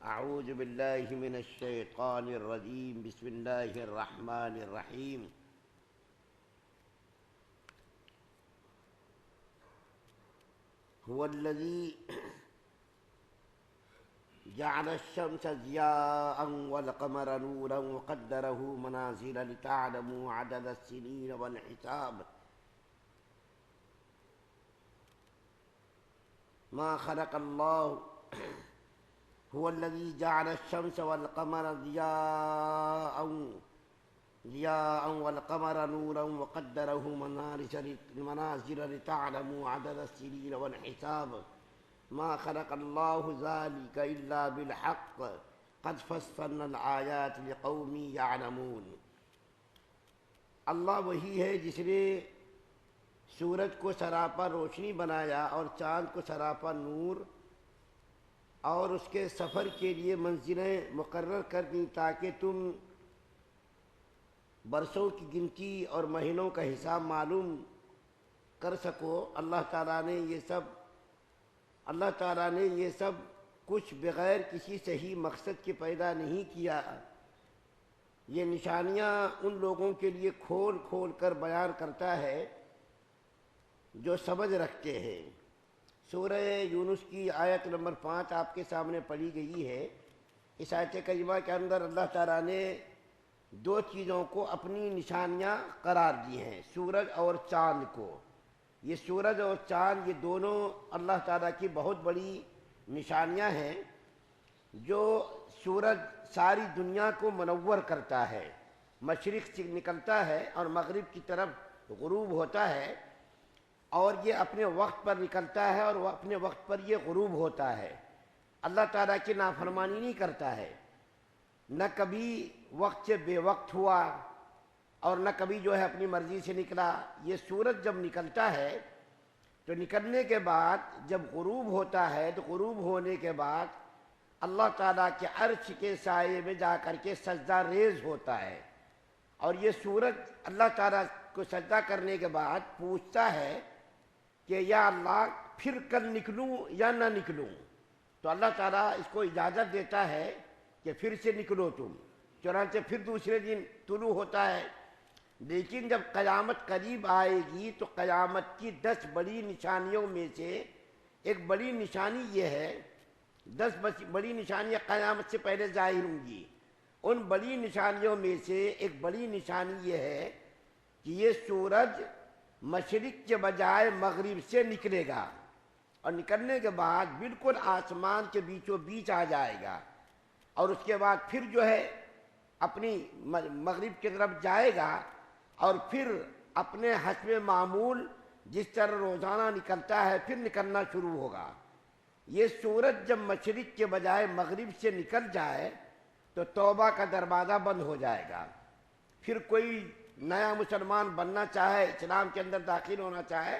أعوذ بالله من الشيطان الرجيم. بسم الله الرحمن الرحيم. هو الذي جعل الشمس ضياء والقمر نورا وقدره منازل لتعلموا عدد السنين والحساب ما خلق الله هو الذي جعل الشمس والقمر ضياء والقمر نورا وقدره منازل لتعلموا عدد السنين والحساب ما خلق الله ذلك إلا بالحق قد فصلنا الآيات لقوم يعلمون. اللہ وہی ہے جس نے سورج کو سراپا روشنی بنایا اور چاند کو سراپا نور، اور اس کے سفر کے لیے منزلیں مقرر کر دیں تاکہ تم برسوں کی گنتی اور مہینوں کا حساب معلوم کر سکو. اللہ تعالیٰ نے یہ سب کچھ بغیر کسی صحیح مقصد کے پیدا نہیں کیا. یہ نشانیاں ان لوگوں کے لیے کھول کھول کر بیان کرتا ہے جو سمجھ رکھتے ہیں. سورہ یونس کی آیت نمبر 5 آپ کے سامنے پڑھی گئی ہے. اس آیت کریمہ کے اندر اللہ تعالیٰ نے دو چیزوں کو اپنی نشانیاں قرار دی ہیں، سورج اور چاند کو. یہ سورج اور چاند یہ دونوں اللہ تعالیٰ کی بہت بڑی نشانیاں ہیں. جو سورج ساری دنیا کو منور کرتا ہے، مشرق سے نکلتا ہے اور مغرب کی طرف غروب ہوتا ہے، اور یہ اپنے وقت پر نکلتا ہے اور وہ اپنے وقت پر یہ غروب ہوتا ہے. اللہ تعالیٰ کی نافرمانی نہیں کرتا ہے، نہ کبھی وقت سے بے وقت ہوا اور نہ کبھی اپنی مرضی سے نکلا. یہ سورج جب نکلتا ہے تو نکلنے کے بعد جب غروب ہوتا ہے تو غروب ہونے کے بعد اللہ تعالیٰ کے عرش کے سائے میں جا کر کے سجدہ ریز ہوتا ہے. اور یہ سورج اللہ تعالیٰ کو سجدہ کرنے کے بعد پوچھتا ہے کہ یا اللہ پھر کل نکلوں یا نہ نکلوں. تو اللہ تعالیٰ اس کو اجازت دیتا ہے کہ پھر سے نکلو تم. چنانچہ پھر دوسرے دن طلوع ہوتا ہے. لیکن جب قیامت قریب آئے گی تو قیامت کی 10 بڑی نشانیوں میں سے ایک بڑی نشانی یہ ہے، 10 بڑی نشانیاں قیامت سے پہلے ظاہر ہوں گی. ان بڑی نشانیوں میں سے ایک بڑی نشانی یہ ہے کہ یہ سورج مشرق کے بجائے مغرب سے نکلے گا، اور نکلنے کے بعد بالکل آسمان کے بیچوں بیچ آ جائے گا، اور اس کے بعد پھر اپنی مغرب کی طرف جائے گا، اور پھر اپنے حسب معمول جس طرح روزانہ نکلتا ہے پھر نکلنا شروع ہوگا. یہ سورج جب مشرق کے بجائے مغرب سے نکل جائے تو توبہ کا دروازہ بند ہو جائے گا. پھر کوئی نیا مسلمان بننا چاہے، اسلام کے اندر داخل ہونا چاہے،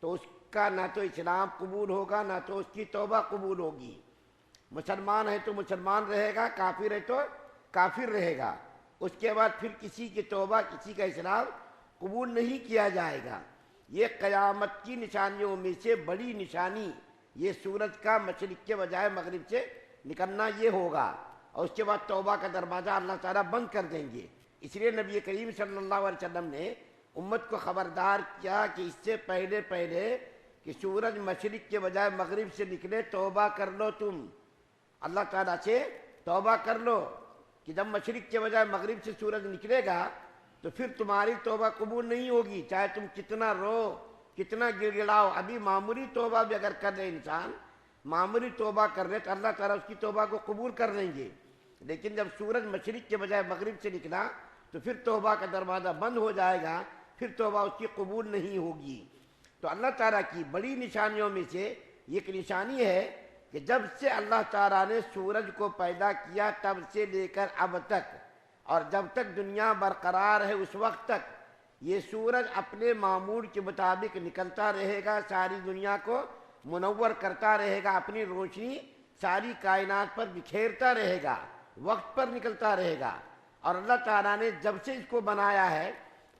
تو اس کا نہ تو اسلام قبول ہوگا نہ تو اس کی توبہ قبول ہوگی. مسلمان ہے تو مسلمان رہے گا، کافر ہے تو کافر رہے گا. اس کے بعد پھر کسی کی توبہ، کسی کا اسلام قبول نہیں کیا جائے گا. یہ قیامت کی نشانیوں میں سے بڑی نشانی یہ سورج کا مشرق کے بجائے مغرب سے نکلنا یہ ہوگا، اور اس کے بعد توبہ کا دروازہ اللہ تعالیٰ بند کر دیں گے. اس لیے نبی کریم صلی اللہ علیہ وسلم نے امت کو خبردار کیا کہ اس سے پہلے کہ سورج مشرق کے بجائے مغرب سے نکلے توبہ کر لو. تم اللہ تعالیٰ سے توبہ کر لو کہ جب مشرق کے بجائے مغرب سے سورج نکلے گا تو پھر تمہاری توبہ قبول نہیں ہوگی، چاہے تم کتنا رو کتنا گڑ گڑاؤ. ابھی معمولی توبہ بھی اگر کر لے انسان، معمولی توبہ کر لے تو اللہ تعالیٰ اس کی توبہ کو قبول کر لیں گے. لیکن جب سورج مشرق کے بجائے مغرب سے نکلا تو پھر توبہ کا دروازہ بند ہو جائے گا، پھر توبہ اس کی قبول نہیں ہوگی. تو اللہ تعالیٰ کی بڑی نشانیوں میں سے ایک نشانی ہے کہ جب سے اللہ تعالیٰ نے سورج کو پیدا کیا تب سے لے کر اب تک، اور جب تک دنیا برقرار ہے اس وقت تک یہ سورج اپنے معمول کے مطابق نکلتا رہے گا، ساری دنیا کو منور کرتا رہے گا، اپنی روشنی ساری کائنات پر بکھیرتا رہے گا، وقت پر نکلتا رہے گا. اور اللہ تعالیٰ نے جب سے اس کو بنایا ہے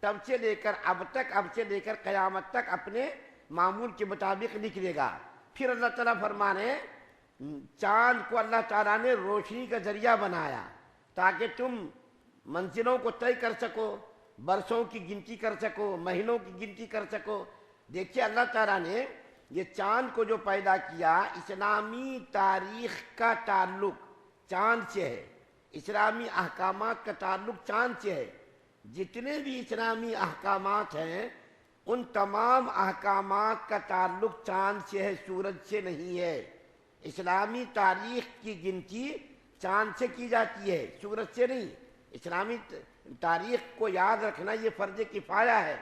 تب سے لے کر اب تک، اب سے لے کر قیامت تک اپنے معمول کے مطابق نکلے گا. پھر اللہ تعالیٰ فرمانے چاند کو اللہ تعالیٰ نے روشنی کا ذریعہ بنایا تاکہ تم منزلوں کو طے کر سکو، برسوں کی گنتی کر سکو، مہینوں کی گنتی کر سکو۔ دیکھیے اللہ تعالیٰ نے یہ چاند کو جو پیدا کیا، اسلامی تاریخ کا تعلق چاند سے ہے، اسلامی احکامات کا تعلق چاند سے ہے۔ جتنے بھی اسلامی احکامات ہیں ان تمام احکامات کا تعلق چاند سے ہے، سورج سے نہیں ہے۔ اسلامی تاریخ کی گنتی چاند سے کی جاتی ہے، سورج سے نہیں۔ اسلامی تاریخ کو یاد رکھنا یہ فرض کفایہ ہے،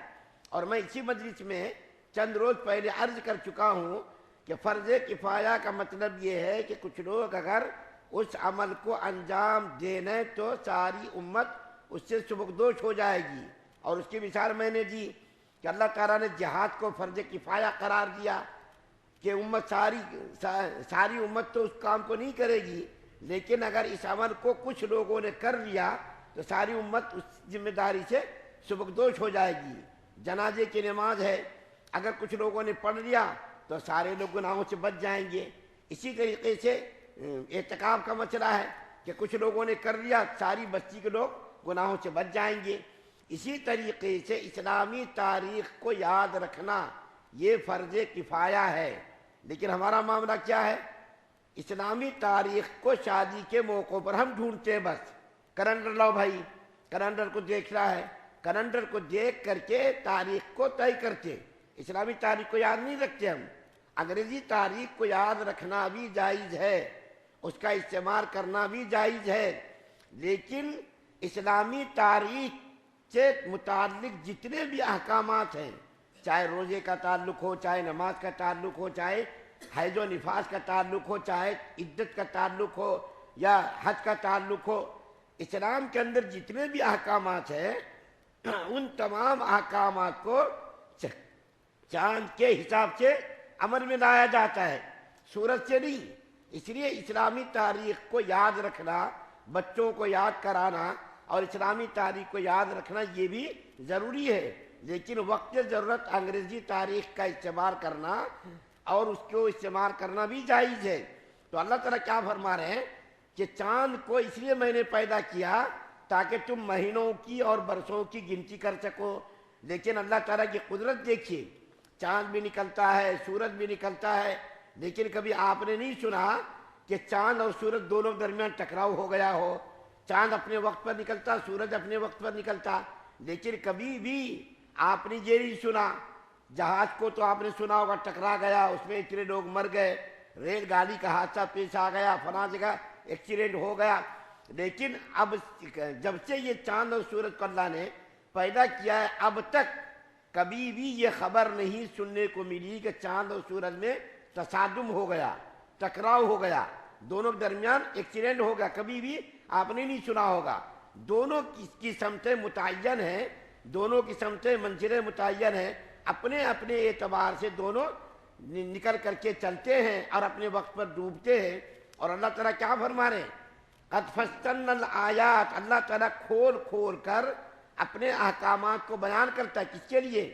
اور میں اسی مجلس میں چند روز پہلے عرض کر چکا ہوں کہ فرض کفایہ کا مطلب یہ ہے کہ کچھ لوگ اگر اس عمل کو انجام دینے تو ساری امت اس سے سبکدوش ہو جائے گی۔ اور اس کی مثال میں نے دی کہ اللہ تعالیٰ نے جہاد کو فرض کفایہ قرار دیا کہ امت ساری امت تو اس کام کو نہیں کرے گی، لیکن اگر اس عمل کو کچھ لوگوں نے کر لیا تو ساری امت اس ذمہ داری سے سبکدوش ہو جائے گی۔ جنازے کی نماز ہے، اگر کچھ لوگوں نے پڑھ لیا تو سارے لوگ گناہوں سے بچ جائیں گے۔ اسی طریقے سے اعتکاف کا مسئلہ ہے کہ کچھ لوگوں نے کر لیا، ساری بستی کے لوگ گناہوں سے بچ جائیں گے۔ اسی طریقے سے اسلامی تاریخ کو یاد رکھنا یہ فرض کفایہ ہے۔ لیکن ہمارا معاملہ کیا ہے؟ اسلامی تاریخ کو شادی کے موقع پر ہم ڈھونڈتے ہیں، بس کیلنڈر لاؤ بھائی، کیلنڈر کو دیکھ رہا ہے، کیلنڈر کو دیکھ کر کے تاریخ کو طے کرتے، اسلامی تاریخ کو یاد نہیں رکھتے ہم۔ انگریزی تاریخ کو یاد رکھنا بھی جائز ہے، اس کا استعمال کرنا بھی جائز ہے، لیکن اسلامی تاریخ سے متعلق جتنے بھی احکامات ہیں، چاہے روزے کا تعلق ہو، چاہے نماز کا تعلق ہو، چاہے حیض و نفاس کا تعلق ہو، چاہے عدت کا تعلق ہو یا حج کا تعلق ہو، اسلام کے اندر جتنے بھی احکامات ہیں ان تمام احکامات کو چاند کے حساب سے عمل میں لایا جاتا ہے، سورج سے نہیں۔ اس لیے اسلامی تاریخ کو یاد رکھنا، بچوں کو یاد کرانا اور اسلامی تاریخ کو یاد رکھنا یہ بھی ضروری ہے، لیکن وقت ضرورت انگریزی تاریخ کا استعمال کرنا اور اس کو استعمال کرنا بھی جائز ہے۔ تو اللہ تعالیٰ کیا فرما رہے ہیں کہ چاند کو اس لیے میں نے پیدا کیا تاکہ تم مہینوں کی اور برسوں کی گنتی کر سکو۔ لیکن اللہ تعالیٰ کی قدرت دیکھیے، چاند بھی نکلتا ہے، سورج بھی نکلتا ہے، لیکن کبھی آپ نے نہیں سنا کہ چاند اور سورج دونوں درمیان ٹکراؤ ہو گیا ہو۔ چاند اپنے وقت پر نکلتا، سورج اپنے وقت پر نکلتا، لیکن کبھی بھی آپ نے یہ نہیں سنا۔ جہاز کو تو آپ نے سنا ہوگا، ٹکرا گیا، اس میں اتنے لوگ مر گئے، ریل گاڑی کا حادثہ پیش آ گیا، فلاں جگہ ایکسیڈنٹ ہو گیا۔ لیکن اب جب سے یہ چاند اور سورج کو اللہ نے پیدا کیا ہے، اب تک کبھی بھی یہ خبر نہیں سننے کو ملی کہ چاند اور سورج میں تصادم ہو گیا، ٹکراؤ ہو گیا، دونوں کے درمیان ایکسیڈنٹ ہو گیا، کبھی بھی آپ نے نہیں سنا ہوگا۔ دونوں کی سمتیں متعین ہیں، دونوں کی سمتیں منزلیں متعین ہیں، اپنے اپنے اعتبار سے دونوں نکل کر کے چلتے ہیں اور اپنے وقت پر ڈوبتے ہیں۔ اور اللہ تعالیٰ کیا فرما رہے ہیں؟ قد فصلنا الآیات، اللہ تعالیٰ کھول کھول کر اپنے احکامات کو بیان کرتا ہے۔ کس کے لیے؟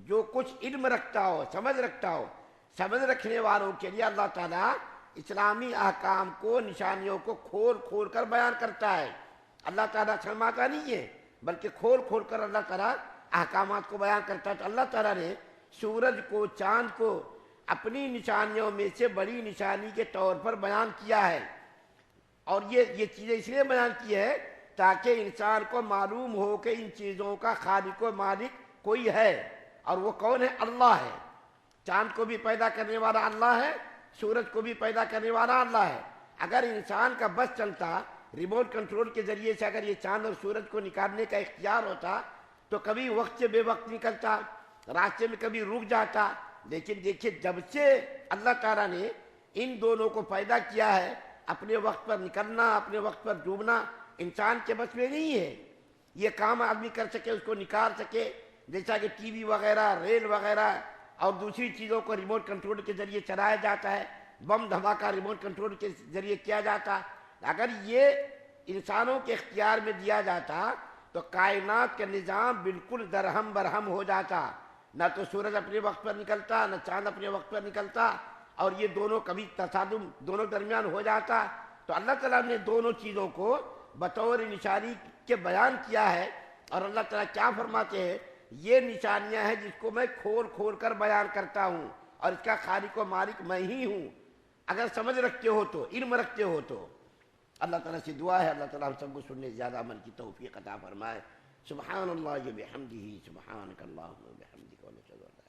جو کچھ علم رکھتا ہو، سمجھ رکھتا ہو، سمجھ رکھنے والوں کے لیے اللہ تعالیٰ اسلامی احکام کو، نشانیوں کو کھول کھول کر بیان کرتا ہے۔ اللہ تعالیٰ شرماتا نہیں ہے، بلکہ کھول کھول کر اللہ تعالیٰ احکامات کو بیان کرتا ہے۔ تو اللہ تعالیٰ نے سورج کو، چاند کو اپنی نشانیوں میں سے بڑی نشانی کے طور پر بیان کیا ہے، اور یہ چیزیں اس لیے بیان کی ہے تاکہ انسان کو معلوم ہو کہ ان چیزوں کا خالق و مالک کوئی ہے، اور وہ کون ہے؟ اللہ ہے۔ چاند کو بھی پیدا کرنے والا اللہ ہے، سورج کو بھی پیدا کرنے والا اللہ ہے۔ اگر انسان کا بس چلتا، ریموٹ کنٹرول کے ذریعے سے اگر یہ چاند اور سورج کو نکالنے کا اختیار ہوتا تو کبھی وقت سے بے وقت نکلتا، راستے میں کبھی رک جاتا۔ لیکن دیکھیے، جب سے اللہ تعالیٰ نے ان دونوں کو پیدا کیا ہے، اپنے وقت پر نکلنا، اپنے وقت پر ڈوبنا انسان کے بس میں نہیں ہے۔ یہ کام آدمی کر سکے، اس کو نکال سکے، جیسا کہ ٹی وی وغیرہ، ریل وغیرہ اور دوسری چیزوں کو ریموٹ کنٹرول کے ذریعے چلایا جاتا ہے، بم دھماکہ ریموٹ کنٹرول کے ذریعے کیا جاتا۔ اگر یہ انسانوں کے اختیار میں دیا جاتا تو کائنات کا نظام بالکل درہم برہم ہو جاتا، نہ تو سورج اپنے وقت پر نکلتا، نہ چاند اپنے وقت پر نکلتا، اور یہ دونوں کبھی تصادم دونوں درمیان ہو جاتا تو اللہ تعالیٰ نے دونوں چیزوں کو بطور نشانی کے بیان کیا ہے. اور اللہ تعالیٰ کیا فرماتے ہیں؟ یہ نشانیاں ہیں جس کو میں کھول کھول کر بیان کرتا ہوں اور اس کا خالق و مالک میں ہی ہوں. اگر سمجھ رکھتے ہو تو، علم رکھتے ہو تو. اللہ تعالیٰ سے دعا ہے اللہ تعالیٰ ہم سب کو سننے زیادہ عمل کی توفیق عطا فرمائے. سبحان اللہ بحمدہ، سبحانک اللہم وبحمدک، ونشہد ان لا